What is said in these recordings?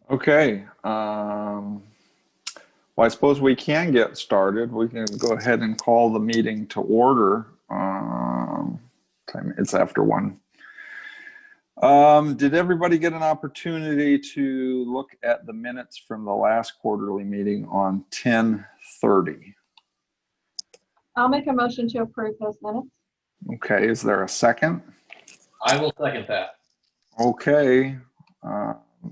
Okay. Well, I suppose we can get started. We can go ahead and call the meeting to order. Time it's after 1. Did everybody get an opportunity to look at the minutes from the last quarterly meeting on 10/30? I'll make a motion to approve those minutes. Okay, is there a second? I will second that. Okay.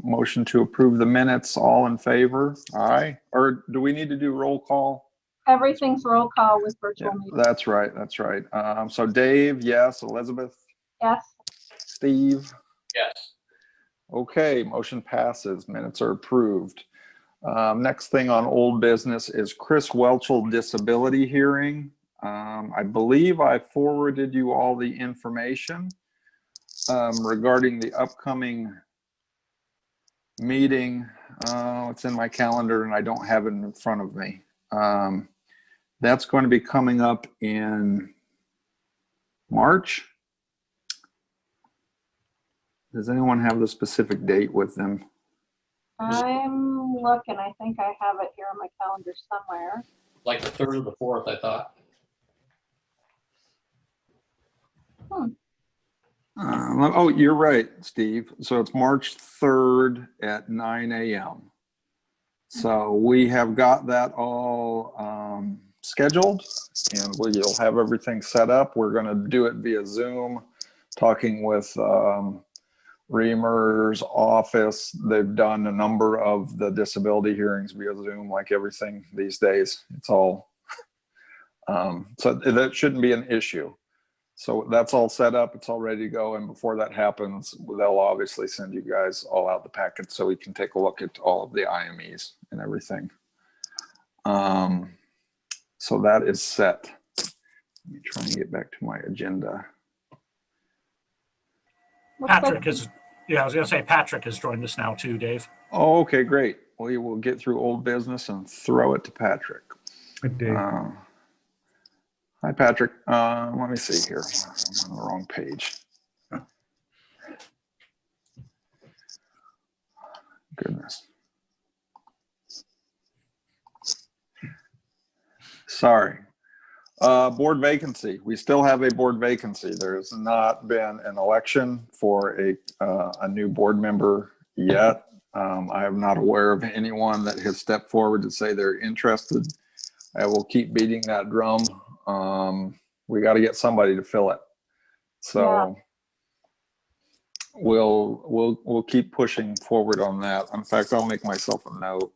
Motion to approve the minutes. All in favor? Aye. Or do we need to do roll call? Everything's roll call with Yeah, virtual meeting. that's right. That's right. So Dave, yes. Elizabeth, Yes. Steve. Yes. Okay, motion passes. Minutes are approved. Next thing on old business is Chris Welchel disability hearing. I believe I forwarded you all the information regarding the upcoming meeting. It's in my calendar and I don't have it in front of me. That's going to be coming up in March. Does anyone have the specific date with them? I'm looking. I think I have it here on my calendar somewhere. Like the 3rd or the 4th, I thought. Oh, you're right, Steve. So it's March 3rd at 9 a.m. So we have got that all scheduled, and you'll have everything set up. We're going to do it via Zoom, talking with Reamer's office. They've done a number of the disability hearings via Zoom, like everything these days. It's all, so that shouldn't be an issue. So that's all set up. It's all ready to go. And before that happens, they'll obviously send you guys all out the packet so we can take a look at all of the IMEs and everything. So that is set. Let me try and get back to my agenda. Patrick is, I was going to say Patrick has joined us now too, Dave. Oh, okay, great. We will get through old business and throw it to Patrick. Good day. Hi, Patrick. Let me see here. I'm on the wrong page. Goodness. Sorry. Board vacancy. We still have a board vacancy. There has not been an election for a new board member yet. I am not aware of anyone that has stepped forward to say they're interested. I will keep beating that drum. We got to get somebody to fill it. So we'll keep pushing forward on that. In fact, I'll make myself a note.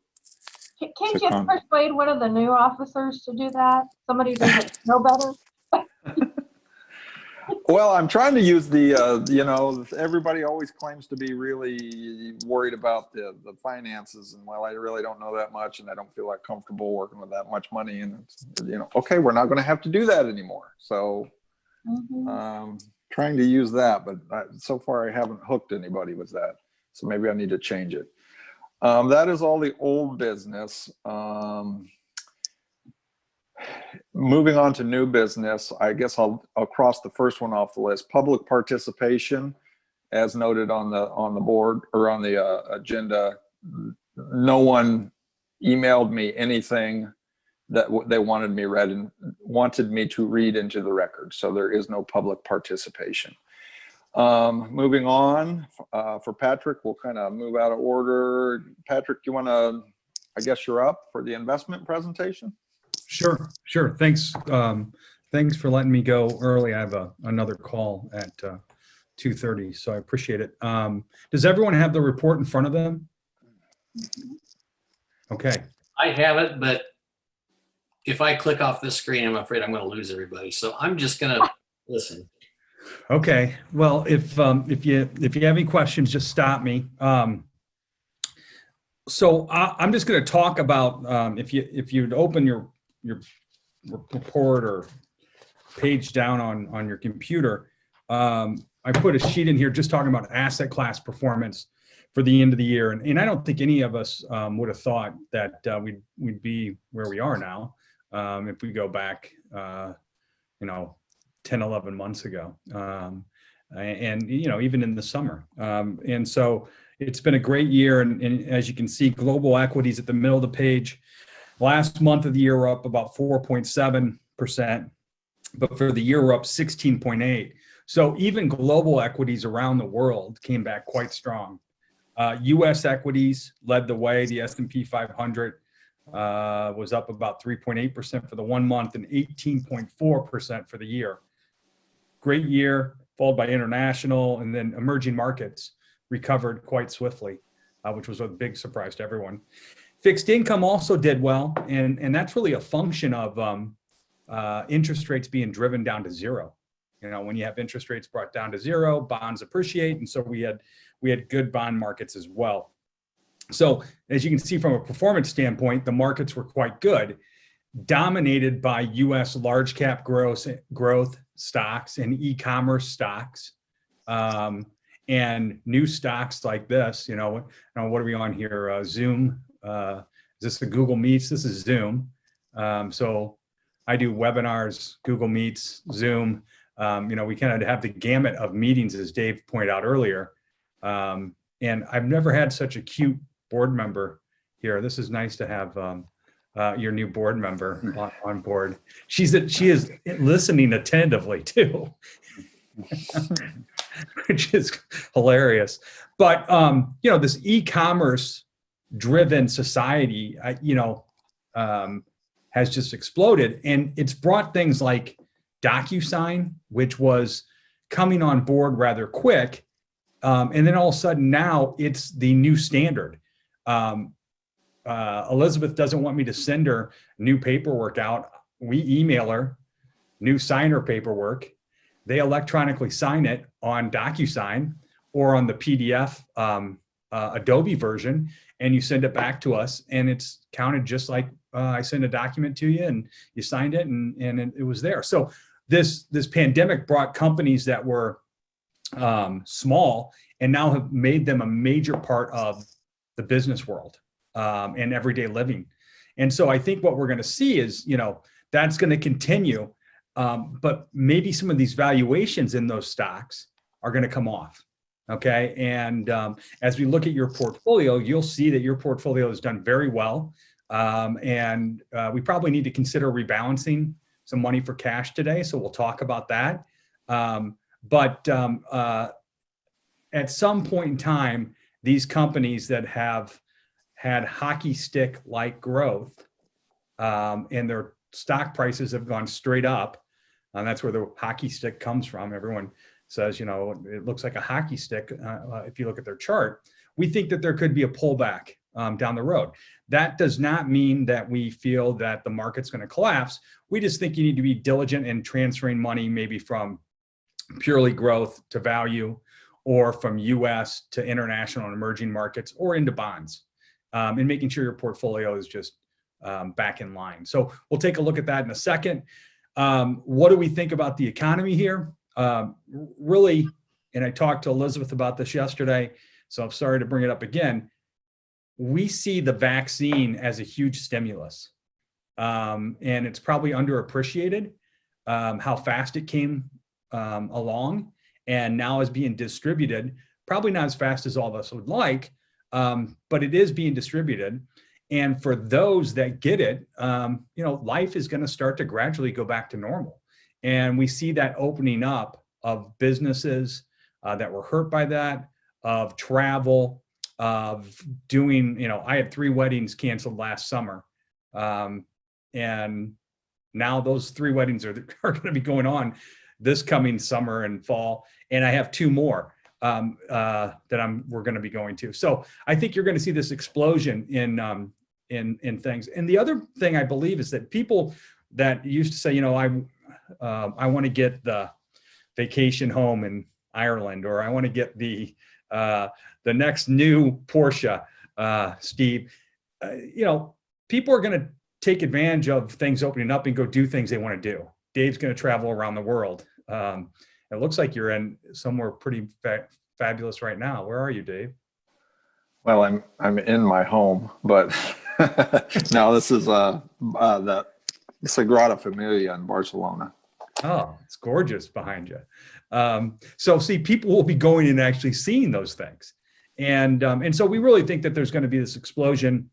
Can't you persuade one of the new officers to do that? Somebody who doesn't know better? Well, I'm trying to use the, you know, everybody always claims to be really worried about the finances. And well, I really don't know that much and I don't feel like comfortable working with that much money. And, it's, you know, okay, we're not going to have to do that anymore. So trying to use that, but so far I haven't hooked anybody with that. So maybe I need to change it. That is all the old business. Moving on to new business, I guess I'll cross the first one off the list. Public participation, as noted on the board or on the agenda. No one emailed me anything that they wanted me to read into the record. So there is no public participation. Moving on, for Patrick, we'll kind of move out of order. Patrick, you want to, I guess you're up for the investment presentation? Sure. Thanks. Thanks for letting me go early. I have another call at 2:30, so I appreciate it. Does everyone have the report in front of them? Okay. I have it, but if I click off this screen, I'm afraid I'm going to lose everybody. So I'm just going to listen. Okay. Well, if you have any questions, just stop me. So I'm just going to talk about if you'd open your report or page down on your computer, I put a sheet in here just talking about asset class performance for the end of the year, and I don't think any of us would have thought that we'd be where we are now if we go back, 10, 11 months ago, and even in the summer, and so it's been a great year. And as you can see, global equities at the middle of the page, last month of the year were up about 4.7%, but for the year we're up 16.8. So even global equities around the world came back quite strong. U.S. equities led the way. The S&P 500 was up about 3.8% for the 1 month and 18.4% for the year. Great year, followed by international, and then emerging markets recovered quite swiftly, which was a big surprise to everyone. Fixed income also did well, and that's really a function of interest rates being driven down to zero. You know, when you have interest rates brought down to zero, bonds appreciate, and so we had good bond markets as well. So as you can see from a performance standpoint, the markets were quite good, dominated by U.S. large cap growth stocks and e-commerce stocks, and new stocks like this. You know, what are we on here? Zoom. Is this the Google Meets? This is Zoom. So I do webinars, Google Meets, Zoom. You know, we kind of have the gamut of meetings, as Dave pointed out earlier. And I've never had such a cute board member here. This is nice to have your new board member on board. She is listening attentively too, which is hilarious. But you know, this e-commerce driven society, has just exploded, and it's brought things like DocuSign, which was coming on board rather quick, and then all of a sudden now it's the new standard. Elizabeth doesn't want me to send her new paperwork out. We email her new signer paperwork. They electronically sign it on DocuSign or on the PDF Adobe version, and you send it back to us, and it's counted just like I send a document to you, and you signed it, and it was there. So this pandemic brought companies that were small and now have made them a major part of the business world and everyday living. And so I think what we're going to see is, you know, that's going to continue, but maybe some of these valuations in those stocks are going to come off. Okay. And as we look at your portfolio, you'll see that your portfolio has done very well. And we probably need to consider rebalancing some money for cash today. So we'll talk about that. But at some point in time, these companies that have had hockey stick like growth and their stock prices have gone straight up, and that's where the hockey stick comes from. Everyone says, you know, it looks like a hockey stick if you look at their chart. We think that there could be a pullback down the road. That does not mean that we feel that the market's going to collapse. We just think you need to be diligent in transferring money maybe from purely growth to value, or from US to international and emerging markets, or into bonds, and making sure your portfolio is just back in line. So we'll take a look at that in a second. What do we think about the economy here? Really, and I talked to Elizabeth about this yesterday, so I'm sorry to bring it up again. We see the vaccine as a huge stimulus, and it's probably underappreciated how fast it came along, and now is being distributed, probably not as fast as all of us would like, but it is being distributed. And for those that get it, you know, life is going to start to gradually go back to normal. And we see that opening up of businesses that were hurt by that, of travel, of doing, you know, I had 3 weddings canceled last summer. And now those 3 weddings are going to be going on this coming summer and fall. And I have 2 more that we're going to be going to. So I think you're going to see this explosion in things. And the other thing I believe is that people that used to say, you know, I want to get the vacation home in Ireland, or I want to get the next new Porsche, Steve, you know, people are going to take advantage of things opening up and go do things they want to do. Dave's going to travel around the world. It looks like you're in somewhere pretty fabulous right now. Where are you, Dave? Well, I'm in my home, but no, this is the Sagrada Familia in Barcelona. Oh, it's gorgeous behind you. So see, people will be going and actually seeing those things. And so we really think that there's going to be this explosion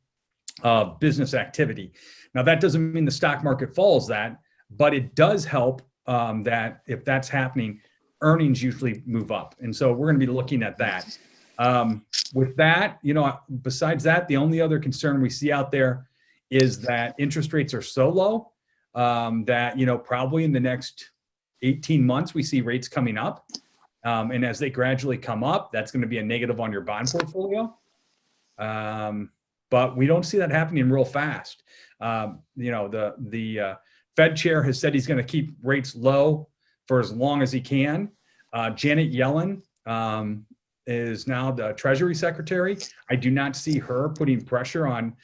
of business activity. Now, that doesn't mean the stock market follows that, but it does help that if that's happening, earnings usually move up. And so we're going to be looking at that. With that, besides that, the only other concern we see out there is that interest rates are so low that, probably in the next 18 months, we see rates coming up. And as they gradually come up, that's going to be a negative on your bond portfolio. But we don't see that happening real fast. The Fed chair has said he's going to keep rates low for as long as he can. Janet Yellen is now the Treasury Secretary. I do not see her putting pressure on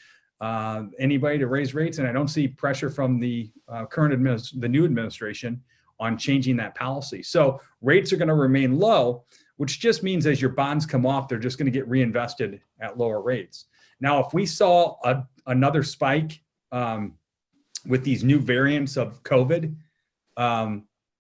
anybody to raise rates, and I don't see pressure from the the new administration on changing that policy. So rates are going to remain low, which just means as your bonds come off, they're just going to get reinvested at lower rates. Now, if we saw another spike with these new variants of COVID,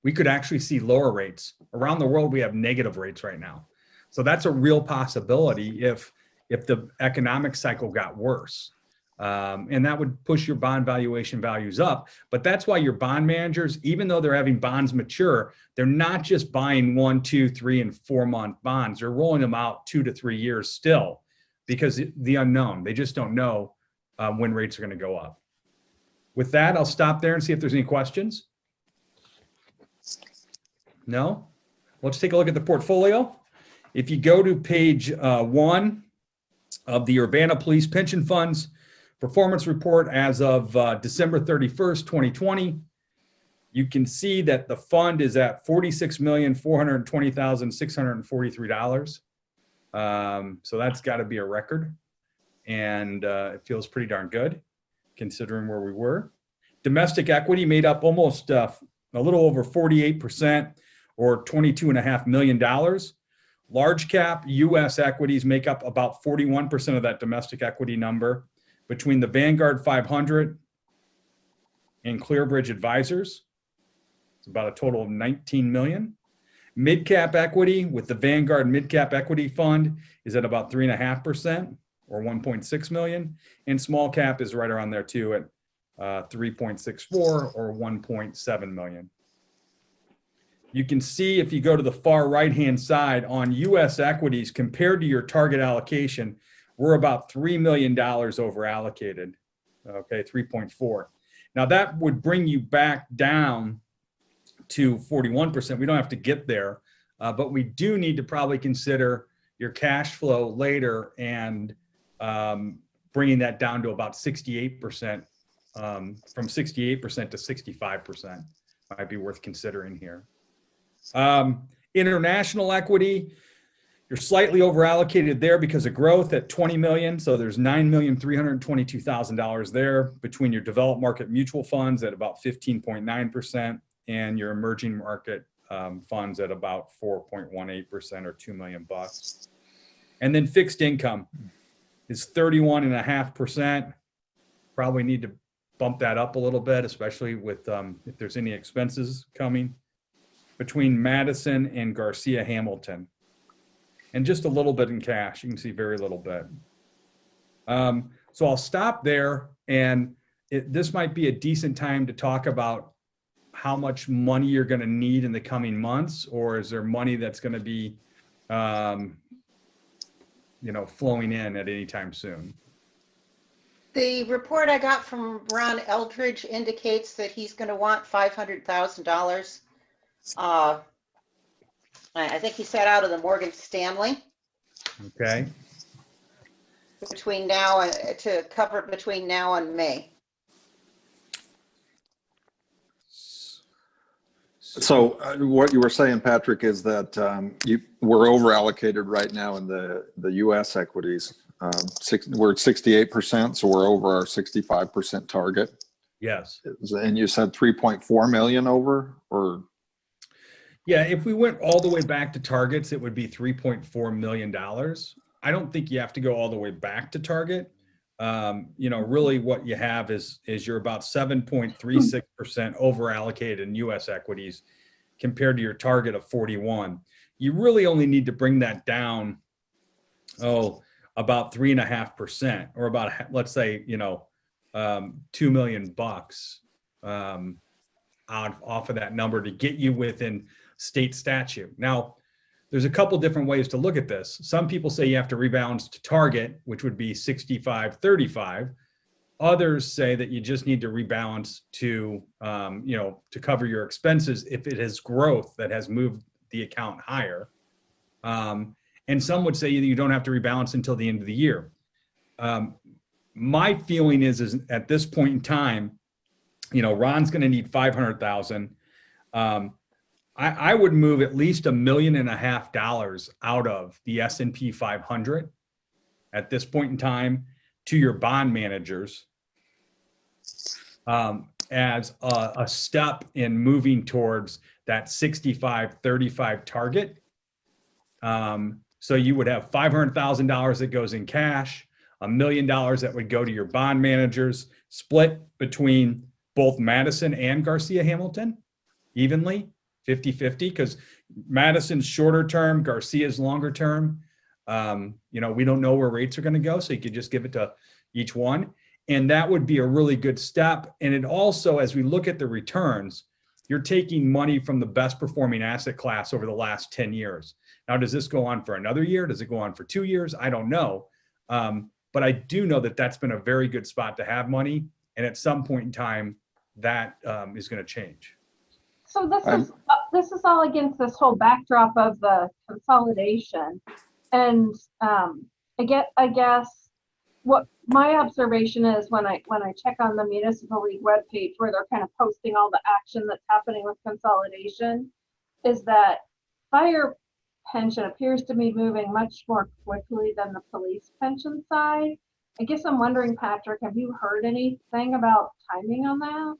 we could actually see lower rates. Around the world, we have negative rates right now. So that's a real possibility if the economic cycle got worse. And that would push your bond valuation values up. But that's why your bond managers, even though they're having bonds mature, they're not just buying 1, 2, 3, and 4 month bonds. They're rolling them out 2 to 3 years still because the unknown. They just don't know when rates are going to go up. With that, I'll stop there and see if there's any questions. No? Let's take a look at the portfolio. If you go to page 1 of the Urbana Police Pension Funds Performance Report as of December 31st, 2020, you can see that the fund is at $46,420,643. So that's got to be a record. And it feels pretty darn good considering where we were. Domestic equity made up almost a little over 48% or $22.5 million. Large cap US equities make up about 41% of that domestic equity number. Between the Vanguard 500 and ClearBridge Advisors, it's about a total of 19 million. Mid-cap equity with the Vanguard Mid-Cap Equity Fund is at about 3.5% or 1.6 million. And small cap is right around there too at 3.64 or 1.7 million. You can see if you go to the far right-hand side on US equities compared to your target allocation, we're about $3 million over allocated, okay, 3.4. Now that would bring you back down to 41%. We don't have to get there, but we do need to probably consider your cash flow later and bringing that down to about 68%, from 68% to 65% might be worth considering here. International equity, you're slightly over allocated there because of growth at 20 million. So there's $9,322,000 there between your developed market mutual funds at about 15.9% and your emerging market funds at about 4.18% or $2 million. And then fixed income is 31.5%. Probably need to bump that up a little bit, especially with if there's any expenses coming, between Madison and Garcia Hamilton. And just a little bit in cash. You can see very little bit. So I'll stop there, and this might be a decent time to talk about how much money you're going to need in the coming months, or is there money that's going to be, flowing in at any time soon? The report I got from Ron Eldridge indicates that he's going to want $500,000. I think he sat out of the Morgan Stanley. Okay. Between now and to cover between now and May. So what you were saying, Patrick, is that we're over allocated right now in the U.S. equities. We're at 68%, so we're over our 65% target. Yes. And you said 3.4 million over, or? Yeah, if we went all the way back to targets, it would be $3.4 million. I don't think you have to go all the way back to target. Really what you have is you're about 7.36% over allocated in US equities compared to your target of 41. You really only need to bring that down about 3.5%, or about, let's say, $2 million off of that number to get you within state statute. Now, there's a couple different ways to look at this. Some people say you have to rebalance to target, which would be 65-35. Others say that you just need to rebalance to, to cover your expenses if it has growth that has moved the account higher. And some would say that you don't have to rebalance until the end of the year. My feeling is at this point in time, Ron's going to need 500,000. I would move at least $1.5 million out of the S&P 500 at this point in time to your bond managers as a step in moving towards that 65-35 target. So you would have $500,000 that goes in cash, $1 million that would go to your bond managers, split between both Madison and Garcia Hamilton evenly, 50-50, because Madison's shorter term, Garcia's longer term. We don't know where rates are going to go, so you could just give it to each one. And that would be a really good step. And it also, as we look at the returns, you're taking money from the best performing asset class over the last 10 years. Now, does this go on for another year? Does it go on for 2 years? I don't know. But I do know that that's been a very good spot to have money. And at some point in time, that is going to change. So this is all against this whole backdrop of the consolidation. And I guess what my observation is when I check on the Municipal League webpage where they're kind of posting all the action that's happening with consolidation, is that fire pension appears to be moving much more quickly than the police pension side. I guess I'm wondering, Patrick, have you heard anything about timing on that?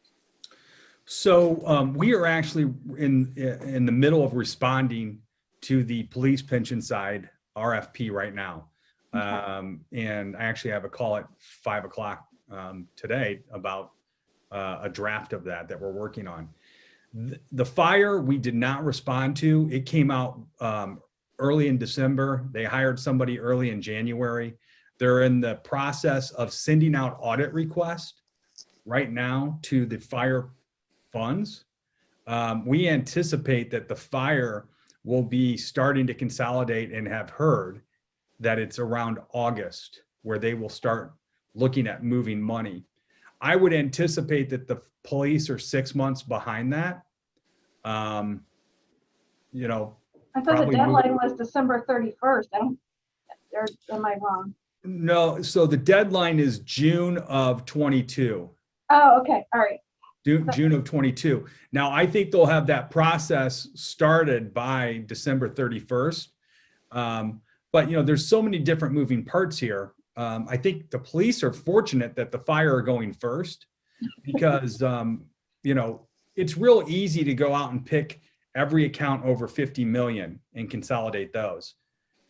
So we are actually in the middle of responding to the police pension side RFP right now. And I actually have a call at 5 o'clock today about a draft of that we're working on. The fire we did not respond to. It came out early in December. They hired somebody early in January. They're in the process of sending out audit requests right now to the fire funds. We anticipate that the fire will be starting to consolidate and have heard that it's around August where they will start looking at moving money. I would anticipate that the police are 6 months behind that. I thought the deadline was December 31st. Am I wrong? No, so the deadline is June of 22. Oh, okay. All right. June of 22. Now, I think they'll have that process started by December 31st. But, there's so many different moving parts here. I think the police are fortunate that the fire are going first because, it's real easy to go out and pick every account over 50 million and consolidate those.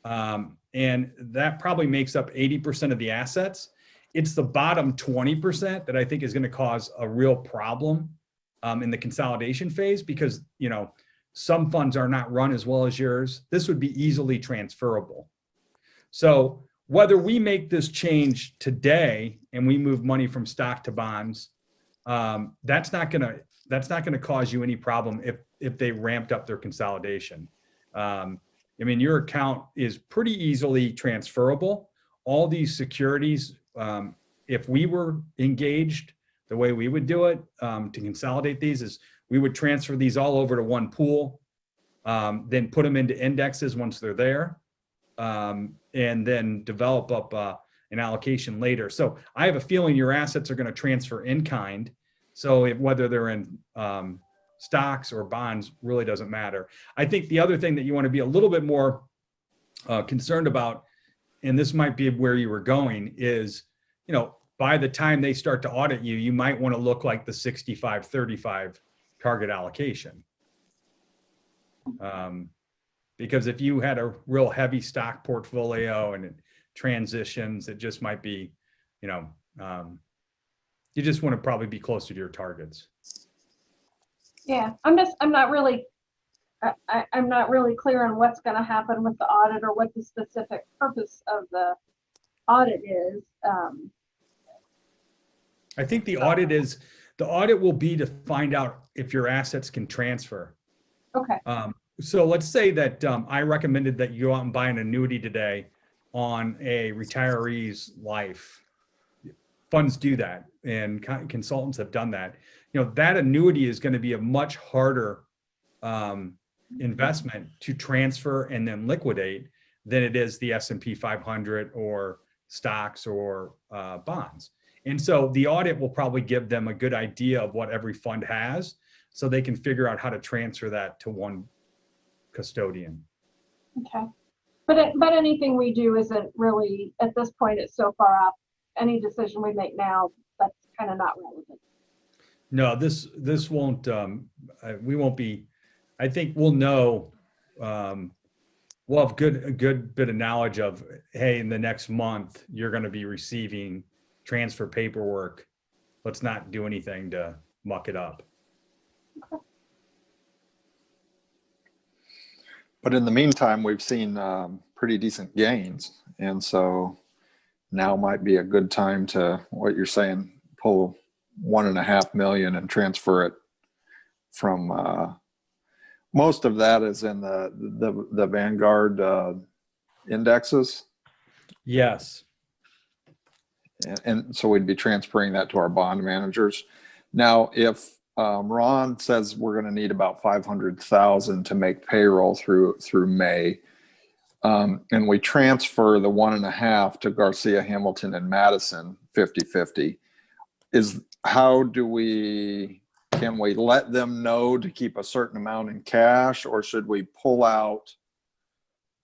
And that probably makes up 80% of the assets. It's the bottom 20% that I think is going to cause a real problem in the consolidation phase because, some funds are not run as well as yours. This would be easily transferable. So whether we make this change today and we move money from stock to bonds, that's not going to cause you any problem if they ramped up their consolidation. Your account is pretty easily transferable. All these securities, if we were engaged, the way we would do it to consolidate these is we would transfer these all over to one pool, then put them into indexes once they're there, and then develop up an allocation later. So I have a feeling your assets are going to transfer in kind. So whether they're in stocks or bonds really doesn't matter. I think the other thing that you want to be a little bit more concerned about, and this might be where you were going, is, by the time they start to audit you, you might want to look like the 65-35 target allocation. Because if you had a real heavy stock portfolio and it transitions, it just might be, you just want to probably be closer to your targets. Yeah, I'm not really I'm not really clear on what's going to happen with the audit or what the specific purpose of the audit is. I think the audit will be to find out if your assets can transfer. Okay, So let's say that I recommended that you go out and buy an annuity today on a retiree's life. Funds do that, and consultants have done that. You know, that annuity is going to be a much harder investment to transfer and then liquidate than it is the S&P 500 or stocks or bonds. And so the audit will probably give them a good idea of what every fund has, so they can figure out how to transfer that to one custodian. okay. But anything we do isn't really, at this point, it's so far off. Any decision we make now, that's kind of not relevant. No, this won't, we won't be, I think we'll know, we'll have a good bit of knowledge of, hey, in the next month, you're going to be receiving transfer paperwork. Let's not do anything to muck it up. But in the meantime, we've seen pretty decent gains. And so now might be a good time to, what you're saying, pull 1.5 million and transfer it from, most of that is in the Vanguard indexes. Yes. And so we'd be transferring that to our bond managers. Now, if Ron says we're going to need about 500,000 to make payroll through May, and we transfer the 1.5 to Garcia, Hamilton, and Madison 50-50, can we let them know to keep a certain amount in cash, or should we pull out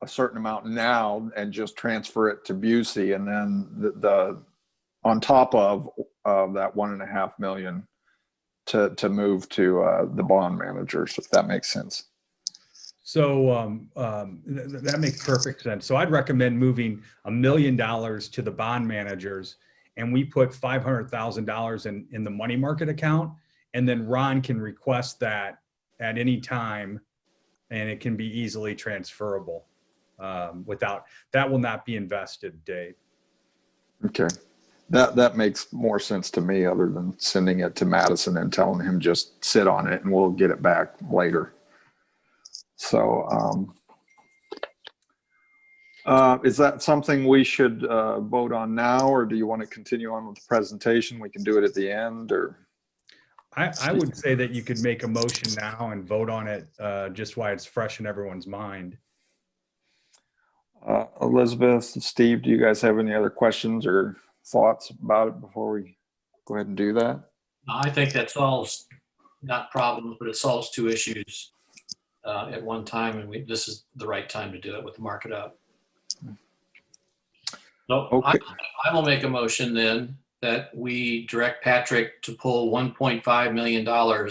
a certain amount now and just transfer it to Busey, and then the on top of that 1.5 million to move to the bond managers, if that makes sense? So that makes perfect sense. So I'd recommend moving $1 million to the bond managers, and we put $500,000 in the money market account, and then Ron can request that at any time, and it can be easily transferable. That will not be invested, Dave. Okay. That makes more sense to me, other than sending it to Madison and telling him just sit on it and we'll get it back later. So is that something we should vote on now, or do you want to continue on with the presentation? We can do it at the end, or? I would say that you could make a motion now and vote on it just while it's fresh in everyone's mind. Elizabeth, Steve, do you guys have any other questions or thoughts about it before we go ahead and do that? I think that solves not problems, but it solves two issues at one time, and this is the right time to do it with the market up. So Okay. I will make a motion then that we direct Patrick to pull $1.5 million out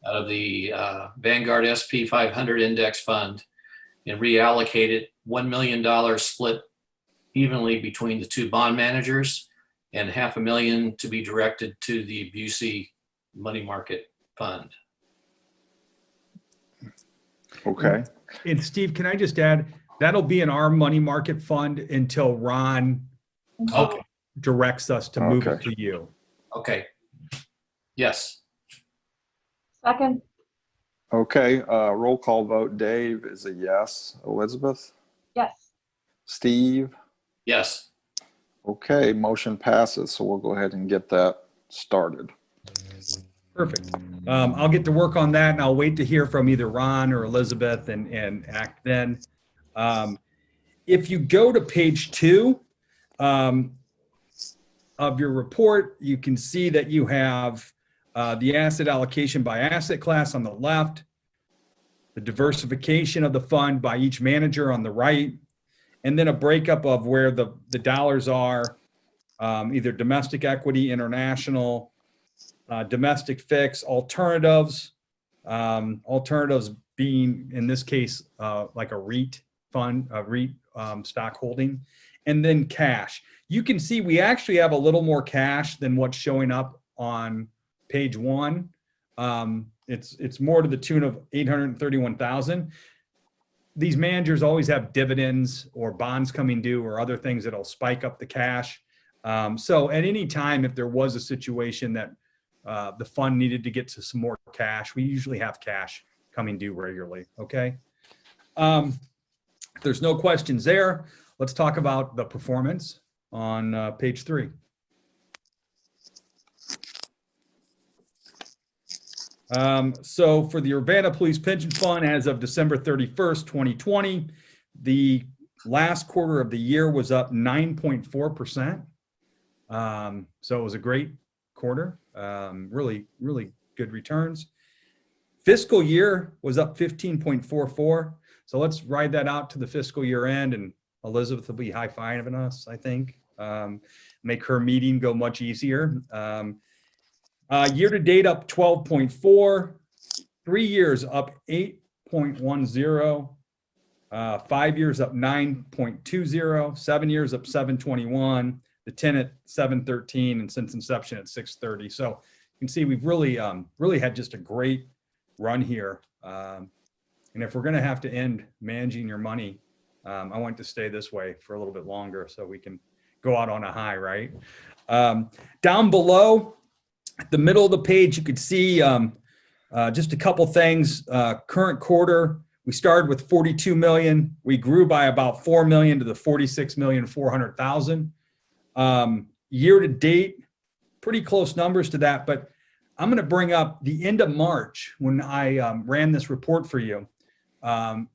of the Vanguard SP 500 Index Fund and reallocate it $1 million split evenly between the two bond managers, and $500,000 to be directed to the Busey Money Market Fund. Okay. And Steve, can I just add, that'll be in our money market fund until Ron Okay. directs us to move it Okay. to you. Okay. Yes. Second, Okay. Roll call vote. Dave is a yes. Elizabeth? yes. Steve? Yes. Okay. Motion passes. So we'll go ahead and get that started. Perfect. I'll get to work on that, and I'll wait to hear from either Ron or Elizabeth and act then. If you go to page 2 of your report, you can see that you have the asset allocation by asset class on the left, the diversification of the fund by each manager on the right, and then a breakup of where the dollars are, either domestic equity, international, domestic fix, alternatives, alternatives being, in this case, like a REIT fund, a REIT stock holding, and then cash. You can see we actually have a little more cash than what's showing up on page 1. it's more to the tune of 831,000. These managers always have dividends or bonds coming due or other things that'll spike up the cash. So at any time, if there was a situation that the fund needed to get to some more cash, we usually have cash coming due regularly. Okay. If there's no questions there, let's talk about the performance on page 3. So for the Urbana Police Pension Fund, as of December 31st, 2020, the last quarter of the year was up 9.4%. So it was a great quarter, really, really good returns. Fiscal year was up 15.44. So let's ride that out to the fiscal year end, and Elizabeth will be high-fiving us, I think. Make her meeting go much easier. Year to date up 12.4, 3 years up 8.10, 5 years up 9.20, 7 years up 7.21, the 10 at 7.13, and since inception at 6.30. So you can see we've really, really had just a great run here. And if we're going to have to end managing your money, I want to stay this way for a little bit longer so we can go out on a high, right? Down below, at the middle of the page, you could see just a couple things. Current quarter, we started with 42 million. We grew by about 4 million to the 46,400,000. Year to date, pretty close numbers to that, but I'm going to bring up the end of March when I ran this report for you and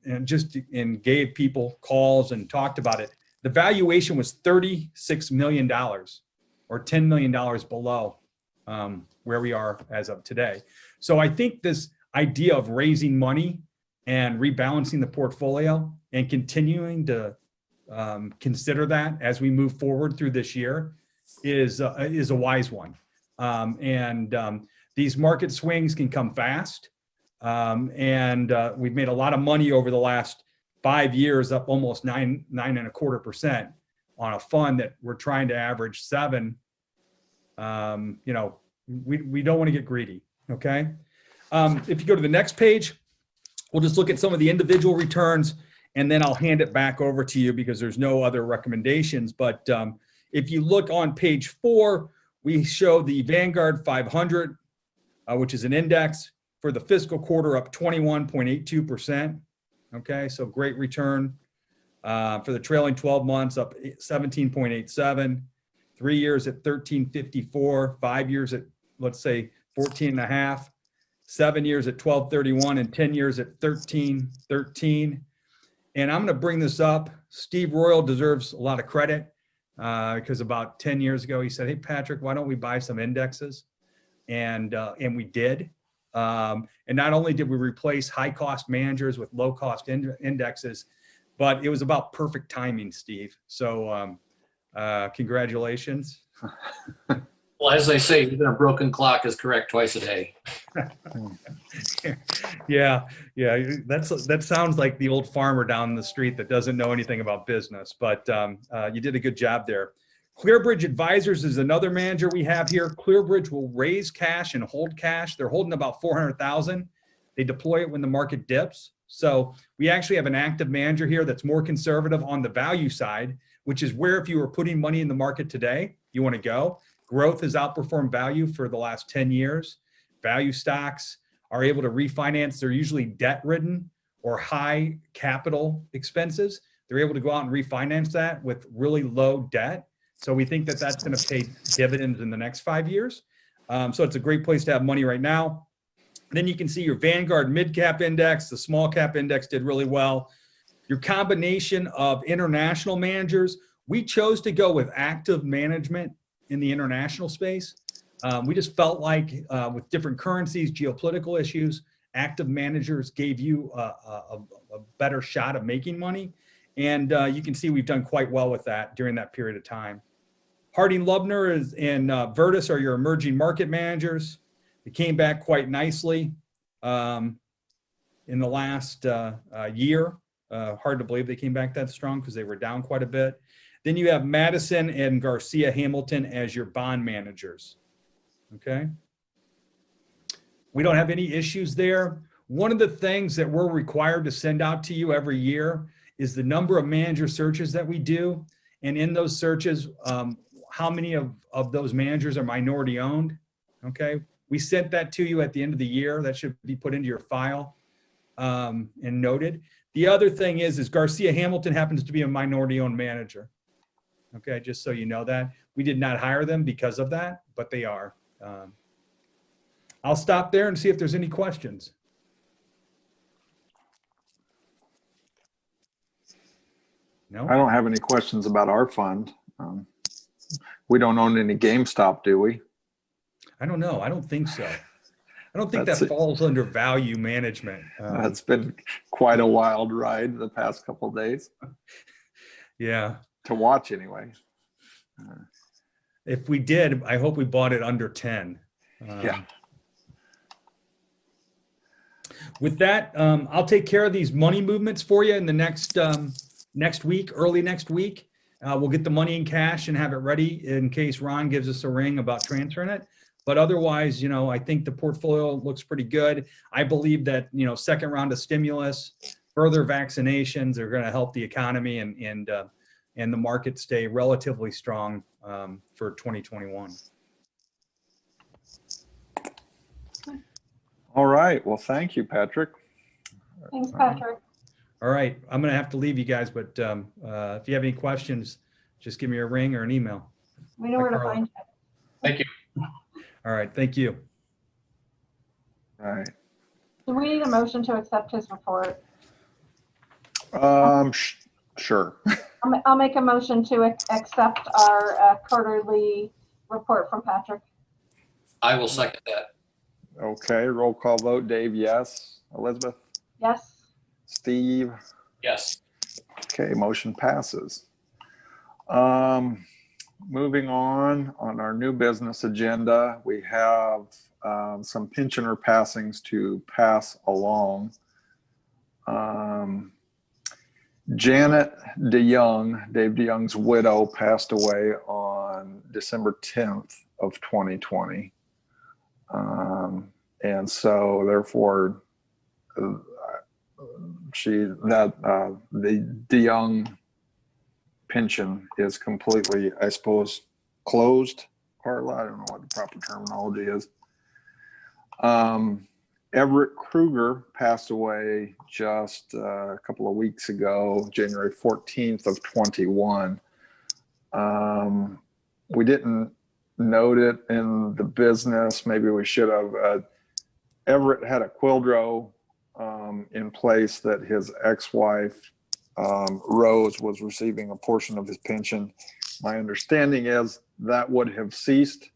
gave people calls and talked about it. The valuation was $36 million or $10 million below where we are as of today. So I think this idea of raising money and rebalancing the portfolio and continuing to consider that as we move forward through this year is a wise one. These market swings can come fast. We've made a lot of money over the last 5 years, up almost 9.25% on a fund that we're trying to average 7. You know, we don't want to get greedy. Okay. If you go to the next page, we'll just look at some of the individual returns, and then I'll hand it back over to you because there's no other recommendations. But if you look on page 4, we show the Vanguard 500, which is an index for the fiscal quarter, up 21.82%. Okay, so great return. For the trailing 12 months, up 17.87. 3 years at 13.54. 5 years at, let's say, 14.5. 7 years at 12.31, and 10 years at 13.13. And I'm going to bring this up. Steve Royal deserves a lot of credit because about 10 years ago, he said, "Hey, Patrick, why don't we buy some indexes?" And we did. And not only did we replace high-cost managers with low-cost indexes, but it was about perfect timing, Steve. So congratulations. Well, as they say, even a broken clock is correct twice a day. Yeah. That sounds like the old farmer down the street that doesn't know anything about business, but you did a good job there. ClearBridge Advisors is another manager we have here. ClearBridge will raise cash and hold cash. They're holding about 400,000. They deploy it when the market dips. So we actually have an active manager here that's more conservative on the value side, which is where if you were putting money in the market today, you want to go. Growth has outperformed value for the last 10 years. Value stocks are able to refinance. They're usually debt-ridden or high capital expenses. They're able to go out and refinance that with really low debt. So we think that that's going to pay dividends in the next 5 years. So it's a great place to have money right now. Then you can see your Vanguard mid-cap index, the small-cap index did really well. Your combination of international managers, we chose to go with active management in the international space. We just felt like with different currencies, geopolitical issues, active managers gave you a better shot of making money. And you can see we've done quite well with that during that period of time. Harding Loebner and Virtus are your emerging market managers. They came back quite nicely in the last year. Hard to believe they came back that strong because they were down quite a bit. Then you have Madison and Garcia Hamilton as your bond managers. Okay. We don't have any issues there. One of the things that we're required to send out to you every year is the number of manager searches that we do. And in those searches, how many of those managers are minority owned? Okay. We sent that to you at the end of the year. That should be put into your file and noted. The other thing is Garcia Hamilton happens to be a minority owned manager. Okay. Just so you know that. We did not hire them because of that, but they are. I'll stop there and see if there's any questions. No? I don't have any questions about our fund. We don't own any GameStop, do we? I don't know. I don't think so. I don't think That's that it. falls under value management. That's been quite a wild ride the past couple of days Yeah. to watch anyway. If we did, I hope we bought it under 10. Yeah. With that, I'll take care of these money movements for you in the next week, early next week. We'll get the money in cash and have it ready in case Ron gives us a ring about transferring it. But otherwise, I think the portfolio looks pretty good. I believe that, second round of stimulus, further vaccinations are going to help the economy and the market stay relatively strong for 2021. All right. Well, thank you, Patrick. Thanks, Patrick. All right, I'm going to have to leave you guys, but if you have any questions, just give me a ring or an email. We know where to find you. Thank you. All right, thank you. All right. Do we need a motion to accept his report? Sure. I'll make a motion to accept our quarterly report from Patrick. I will second that. Okay. Roll call vote. Dave, yes. Elizabeth, Yes. Steve. Yes. Okay. Motion passes. Moving on our new business agenda, we have some pensioner passings to pass along. Janet DeYoung, Dave DeYoung's widow, passed away on December 10th of 2020. And so therefore, the DeYoung pension is completely, I suppose, closed. Carla, I don't know what the proper terminology is. Everett Kruger passed away just a couple of weeks ago, January 14th of 21. We didn't note it in the business. Maybe we should have. Everett had a Quildro in place that his ex-wife, Rose, was receiving a portion of his pension. My understanding is that would have ceased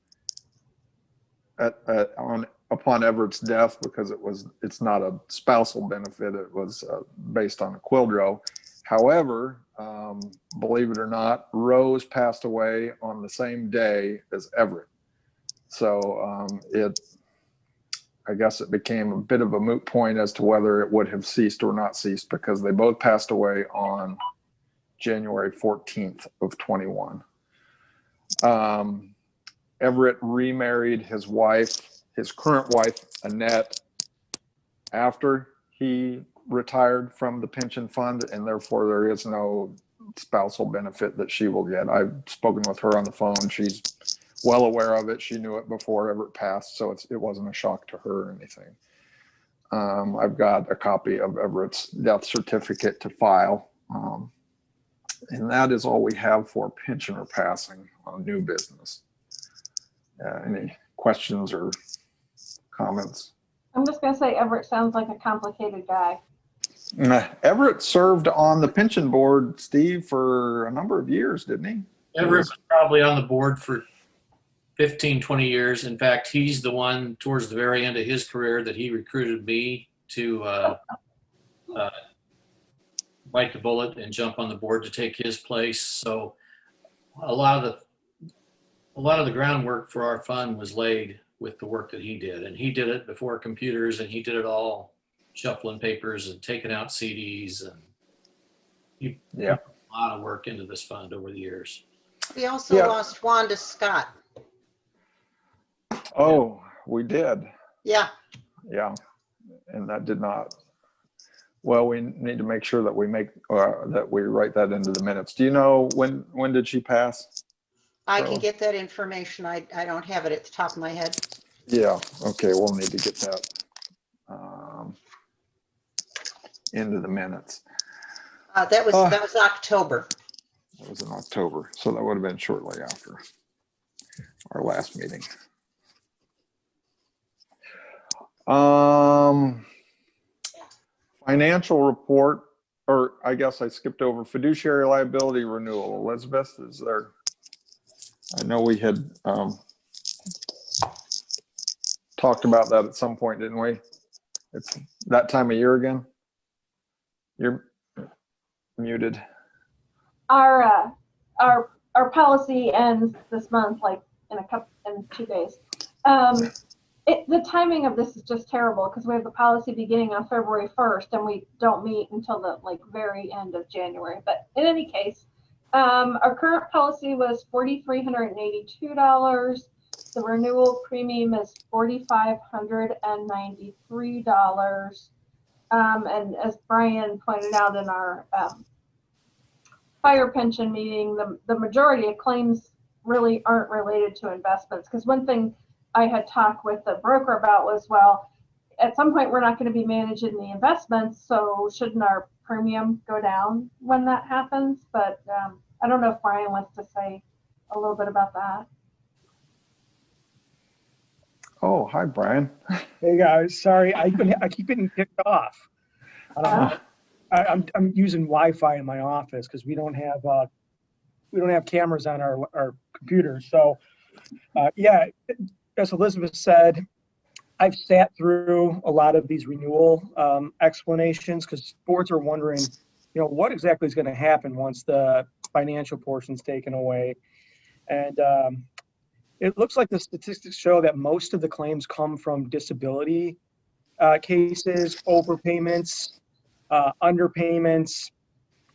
upon Everett's death because it's not a spousal benefit. It was based on a Quildro. However, believe it or not, Rose passed away on the same day as Everett. So I guess it became a bit of a moot point as to whether it would have ceased or not ceased because they both passed away on January 14th of 21. Everett remarried his current wife, Annette, after he retired from the pension fund, and therefore there is no spousal benefit that she will get. I've spoken with her on the phone. She's well aware of it. She knew it before Everett passed, so it wasn't a shock to her or anything. I've got a copy of Everett's death certificate to file. And that is all we have for pensioner passing on new business. Any questions or comments? I'm just going to say Everett sounds like a complicated guy. Everett served on the pension board, Steve, for a number of years, didn't he? Everett was probably on the board for 15, 20 years. In fact, he's the one towards the very end of his career that he recruited me to bite the bullet and jump on the board to take his place. So a lot of the groundwork for our fund was laid with the work that he did. And he did it before computers, and he did it all shuffling papers and taking out CDs. And he put a lot of work into this fund over the years. We also lost Wanda Scott. Oh, we did. Yeah. Yeah, and that did not. Well, we need to make sure that we that we write that into the minutes. Do you know when did she pass? I can Carla? get that information. I don't have it at the top of my head. Yeah, okay, we'll need to get that into the minutes. That was October. That was in October, so that would have been shortly after our last meeting. Financial report, or I guess I skipped over fiduciary liability renewal. Elizabeth, is there? I know we had talked about that at some point, didn't we? It's that time of year again. You're muted. Our policy ends this month, like in 2 days. The timing of this is just terrible because we have the policy beginning on February 1st and we don't meet until the very end of January. But in any case, our current policy was $4,382. The renewal premium is $4,593. And as Brian pointed out in our fire pension meeting, the majority of claims really aren't related to investments. Because one thing I had talked with the broker about was, well, at some point we're not going to be managing the investments, so shouldn't our premium go down when that happens? But I don't know if Brian wants to say a little bit about that. Oh, hi, Brian. Hey guys, sorry, I keep getting kicked off. I don't know. I'm using Wi-Fi in my office because we don't have cameras on our computers. So yeah, as Elizabeth said, I've sat through a lot of these renewal explanations because boards are wondering, what exactly is going to happen once the financial portion's taken away. And it looks like the statistics show that most of the claims come from disability cases, overpayments, underpayments,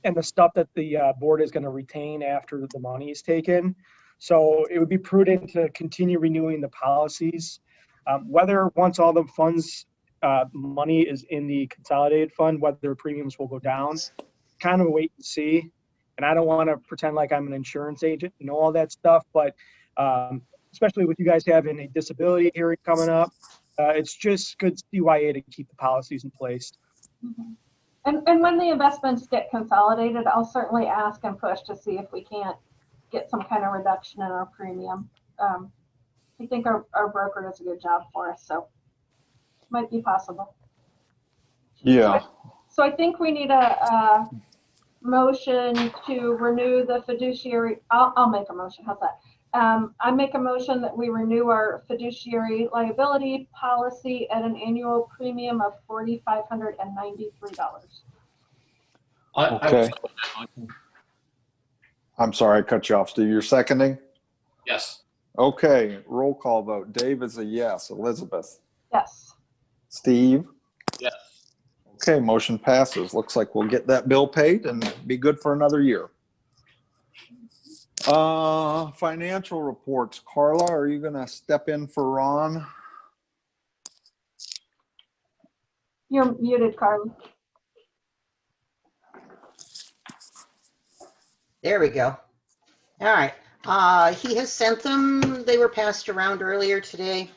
and the stuff that the board is going to retain after the money is taken. So it would be prudent to continue renewing the policies. Whether once all the funds, money is in the consolidated fund, whether premiums will go down, kind of wait and see. And I don't want to pretend like I'm an insurance agent and know all that stuff, but especially with you guys having a disability hearing coming up, it's just good CYA to keep the policies in place. Mm-hmm. And when the investments get consolidated, I'll certainly ask and push to see if we can't get some kind of reduction in our premium. I think our broker does a good job for us, so it might be possible. Yeah. So I think we need a motion to renew the fiduciary. I'll make a motion. How's that? I make a motion that we renew our fiduciary liability policy at an annual premium of $4,593. Okay. I'm sorry, I cut you off. Steve, you're seconding? Yes. Okay, roll call vote. Dave is a yes. Elizabeth? Yes. Steve? Yes. Okay, motion passes. Looks like we'll get that bill paid and be good for another year. Financial reports. Carla, are you gonna step in for Ron? You're muted, Carla. There we go. All right. He has sent them. They were passed around earlier today.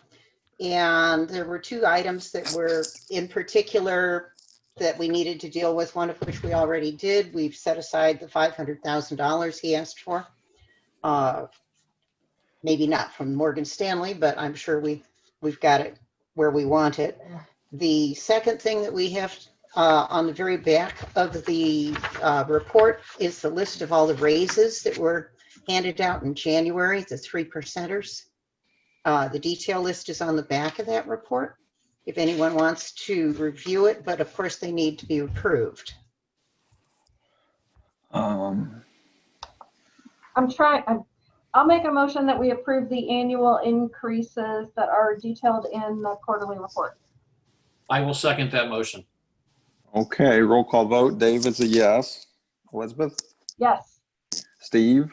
And there were two items that were in particular that we needed to deal with, one of which we already did. We've set aside the $500,000 he asked for. Maybe not from Morgan Stanley, but I'm sure we've got it where we want it. The second thing that we have on the very back of the report is the list of all the raises that were handed out in January, the 3%ers. The detail list is on the back of that report if anyone wants to review it, but of course they need to be approved. I'll make a motion that we approve the annual increases that are detailed in the quarterly report. I will second that motion. Okay, roll call vote. Dave is a yes. Elizabeth? Yes. Steve?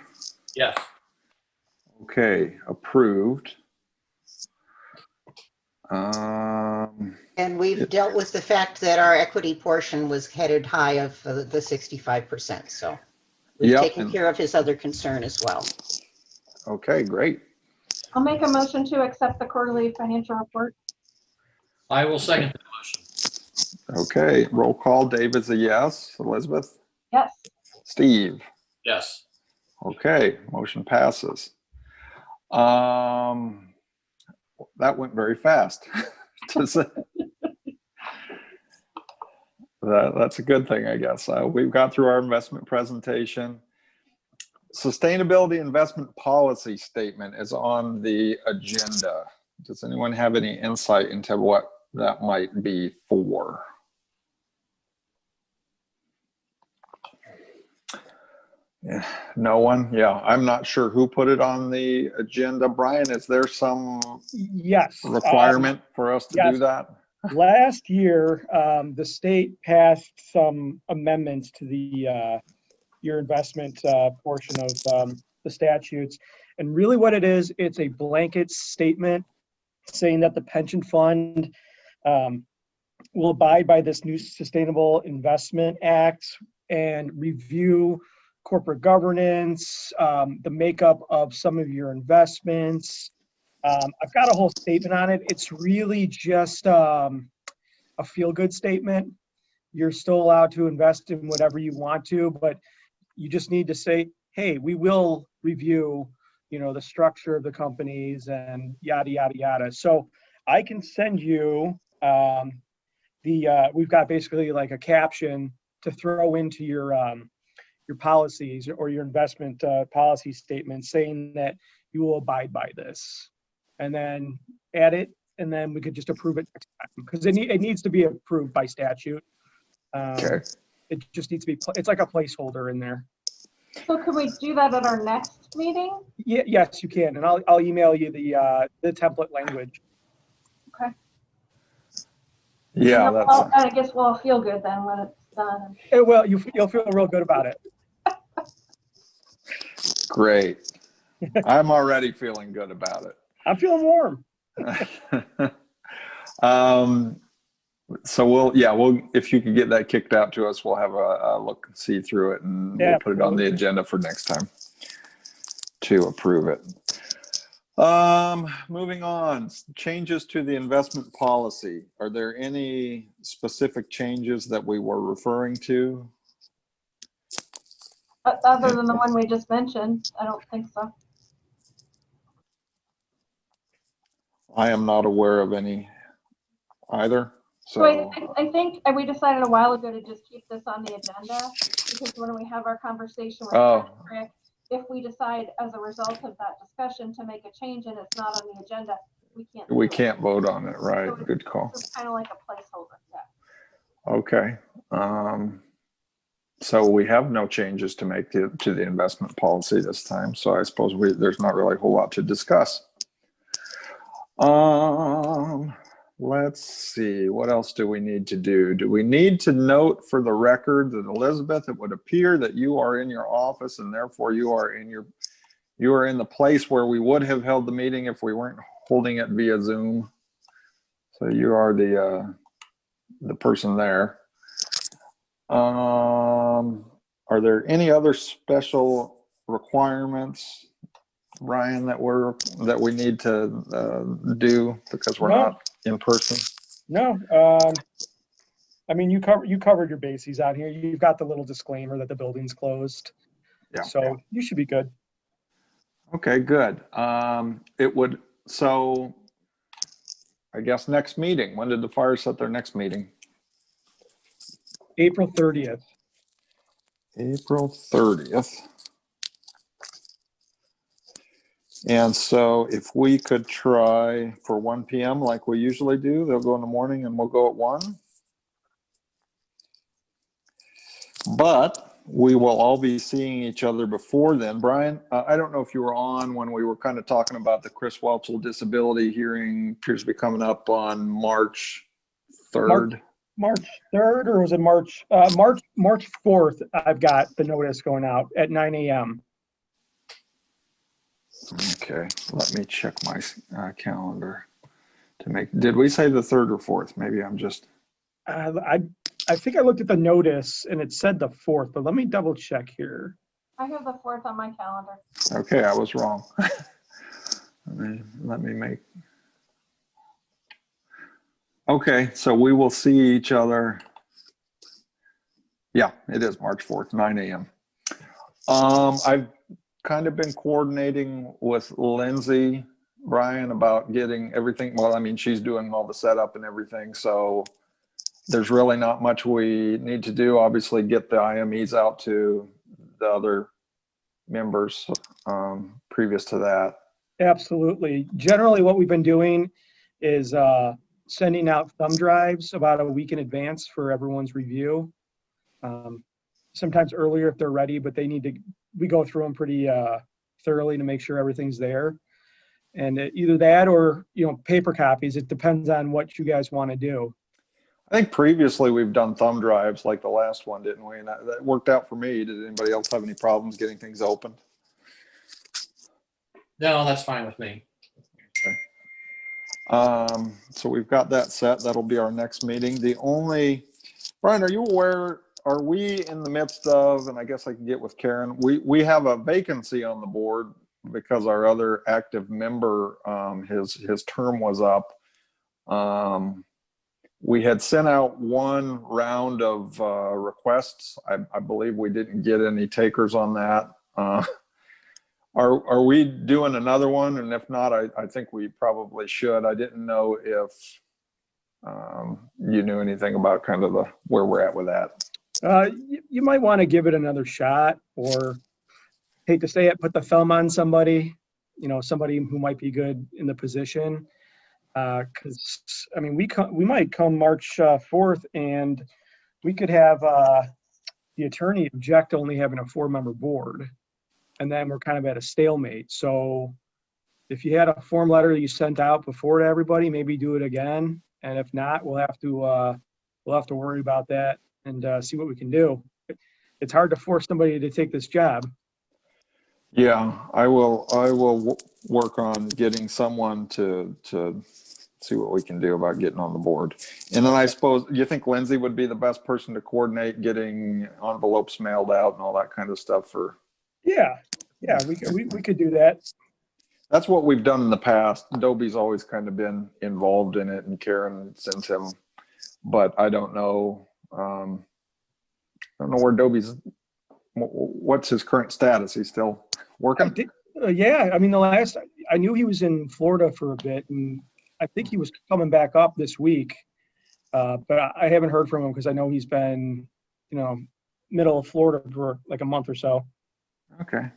Yes. Okay, approved. And we've dealt with the fact that our equity portion was headed high of the 65%. So we've Yep, taken and- care of his other concern as well. Okay, great. I'll make a motion to accept the quarterly financial report. I will second the motion. Okay, roll call. David's a yes. Elizabeth? Yes. Steve? Yes. Okay, motion passes. That went very fast. To say. That's a good thing, I guess. We've got through our investment presentation. Sustainability investment policy statement is on the agenda. Does anyone have any insight into what that might be for? Yeah, no one? Yeah, I'm not sure who put it on the agenda. Brian, is there some Yes. requirement for us to do yes. that? Last year, the state passed some amendments to the your investment portion of the statutes. And really what it is, it's a blanket statement saying that the pension fund will abide by this new Sustainable Investment Act and review corporate governance, the makeup of some of your investments. I've got a whole statement on it. It's really just a feel-good statement. You're still allowed to invest in whatever you want to, but you just need to say, hey, we will review, the structure of the companies and yada, yada, yada. So I can send you we've got basically like a caption to throw into your policies or your investment policy statement saying that you will abide by this, and then add it, and then we could just approve it next time because it needs to be approved by statute. Okay. It just needs to be, it's like a placeholder in there. So could we do that at our next meeting? Yeah, yes, you can, and I'll email you the template language. Okay. Yeah, Well, that's I guess we'll feel good then when it's done. Well, you'll feel real good about it. great. I'm already feeling good about it. I'm feeling warm. So if you could get that kicked out to us, we'll have a look, see through it, and we'll put it on the agenda for next time to approve it. Moving on, changes to the investment policy. Are there any specific changes that we were referring to? Other than the one we just mentioned, I don't think so. I am not aware of any either. So I think we decided a while ago to just keep this on the agenda because when we have our conversation with Patrick, if we decide as a result of that discussion to make a change and it's not on the agenda, we can't vote on it, right? So Good call. It's kind of like a placeholder. Yeah. Okay. So we have no changes to make to the investment policy this time. So I suppose there's not really a whole lot to discuss. Let's see, what else do we need to do? Do we need to note for the record that Elizabeth, it would appear that you are in your office and therefore you are in the place where we would have held the meeting if we weren't holding it via Zoom. So you are the person there. Are there any other special requirements, Ryan, that we need to do because we're not in person? No, I mean, you covered your bases out here. You've got the little disclaimer that the building's closed. Yeah. So you should be good. Okay, good. So I guess next meeting, when did the fire set their next meeting? April 30th. April 30th. And so if we could try for 1 p.m. like we usually do, they'll go in the morning and we'll go at 1. But we will all be seeing each other before then. Brian, I don't know if you were on when we were kind of talking about the Chris Welchel disability hearing appears to be coming up on March 3rd. March 3rd, or was it March 4th? I've got the notice going out at 9 a.m. Okay, let me check my calendar to make, did we say the 3rd or 4th? Maybe I'm just, I think I looked at the notice and it said the 4th, but let me double check here. I have the 4th on my calendar. okay, I was wrong. Let me make. Okay, so we will see each other. Yeah, it is March 4th, 9 a.m. I've kind of been coordinating with Lindsay, Brian, about getting everything. Well, I mean, she's doing all the setup and everything, so there's really not much we need to do. Obviously, get the IMEs out to the other members previous to that. Absolutely. Generally, what we've been doing is sending out thumb drives about a week in advance for everyone's review. Sometimes earlier if they're ready, but we go through them pretty thoroughly to make sure everything's there. And either that or, paper copies. It depends on what you guys want to do. I think previously we've done thumb drives like the last one, didn't we? And that worked out for me. Did anybody else have any problems getting things open? No, that's fine with me. So we've got that set. That'll be our next meeting. Brian, are you aware, are we in the midst of, and I guess I can get with Karen, we have a vacancy on the board because our other active member, his term was up. We had sent out one round of requests. I believe we didn't get any takers on that. Are we doing another one? And if not, I think we probably should. I didn't know if you knew anything about kind of where we're at with that. You might want to give it another shot, or hate to say it, put the thumb on somebody, somebody who might be good in the position. Because I mean, we might come March 4th, and we could have the attorney object to only having a 4-member board, and then we're kind of at a stalemate. So if you had a form letter that you sent out before to everybody, maybe do it again. And if not, we'll have to worry about that and see what we can do. It's hard to force somebody to take this job. Yeah, I will work on getting someone to see what we can do about getting on the board. And then I suppose, you think Lindsay would be the best person to coordinate getting envelopes mailed out and all that kind of stuff for? Yeah, we could do that. That's what we've done in the past. Dobie's always kind of been involved in it, and Karen sends him, but I don't know. I don't know where Dobie's, what's his current status? He's still working? Yeah, I mean, I knew he was in Florida for a bit, and I think he was coming back up this week, but I haven't heard from him because I know he's been, middle of Florida for like a month or so. Okay,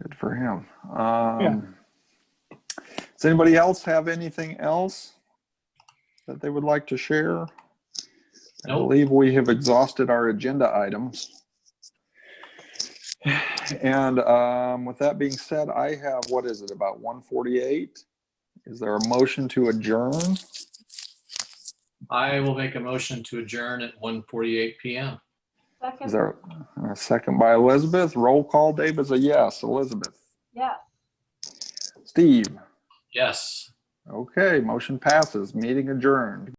good for him. Yeah. Does anybody else have anything else that they would like to share? I Nope. believe we have exhausted our agenda items. And with that being said, I have, what is it, about 1:48? Is there a motion to adjourn? I will make a motion to adjourn at 1:48 p.m. Second, Is there a second by Elizabeth? Roll call. Dave is a yes. Elizabeth? yes. Steve? Yes. Okay, motion passes. Meeting adjourned.